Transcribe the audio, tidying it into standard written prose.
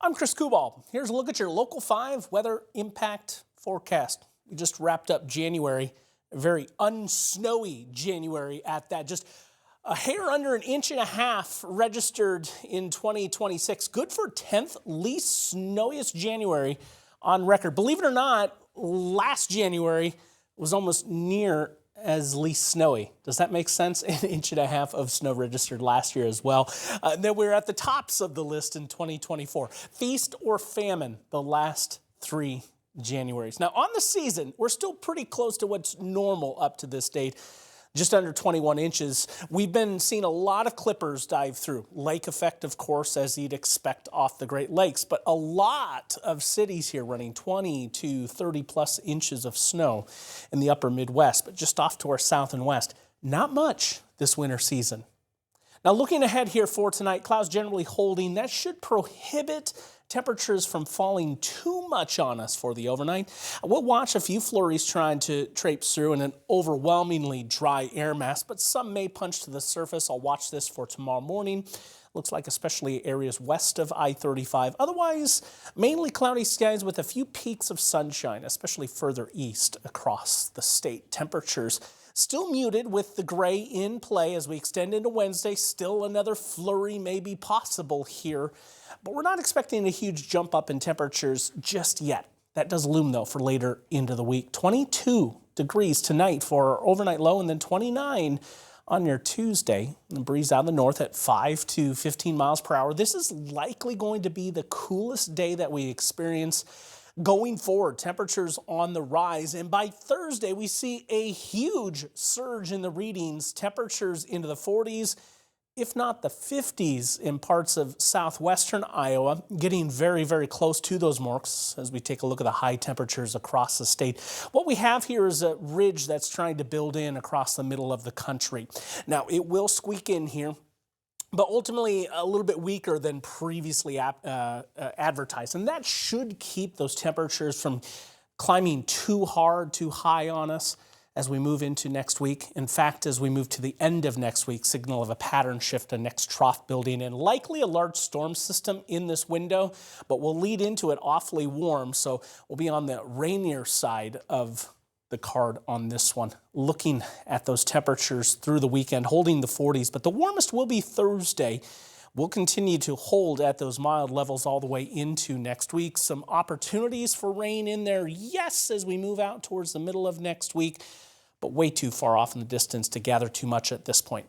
I'm Chris Kubal. Here's a look at your Local 5 weather impact forecast. We just wrapped up January, a very unsnowy January at that. Just a hair under 1.5 inches registered in 2026. Good for 10th least snowiest January on record. Believe it or not, last January was almost near as least snowy. Does that make sense? 1.5 inches of snow registered last year as well. Then we're at the tops of the list in 2024. Feast or famine, the last 3 Januaries. Now on the season, we're still pretty close to what's normal up to this date. Just under 21 inches. We've been seeing a lot of clippers dive through. Lake effect, of course, as you'd expect off the Great Lakes, but a lot of cities here running 20 to 30 plus inches of snow in the upper Midwest, but just off to our south and west. Not much this winter season. Now looking ahead here for tonight, clouds generally holding. That should prohibit temperatures from falling too much on us for the overnight. We'll watch a few flurries trying to traipse through in an overwhelmingly dry air mass, but some may punch to the surface. I'll watch this for tomorrow morning. Looks like especially areas west of I-35. Otherwise, mainly cloudy skies with a few peaks of sunshine, especially further east across the state. Temperatures still muted with the gray in play as we extend into Wednesday. Still another flurry may be possible here, but we're not expecting a huge jump up in temperatures just yet. That does loom though for later into the week. 22 degrees tonight for our overnight low, and then 29 on your Tuesday. The breeze out of the north at 5 to 15 miles per hour. This is likely going to be the coolest day that we experience going forward. Temperatures on the rise, and by Thursday we see a huge surge in the readings. Temperatures into the 40s, if not the 50s in parts of southwestern Iowa, getting very, very close to those marks as we take a look at the high temperatures across the state. What we have here is a ridge that's trying to build in across the middle of the country. Now, it will squeak in here, but ultimately a little bit weaker than previously advertised. And that should keep those temperatures from climbing too hard, too high on us as we move into next week. In fact, as we move to the end of next week, signal of a pattern shift, a next trough building in, likely a large storm system in this window, but we'll lead into it awfully warm. So we'll be on the rainier side of the card on this one. Looking at those temperatures through the weekend, holding the 40s, but the warmest will be Thursday. We'll continue to hold at those mild levels all the way into next week. Some opportunities for rain in there, yes, as we move out towards the middle of next week, but way too far off in the distance to gather too much at this point.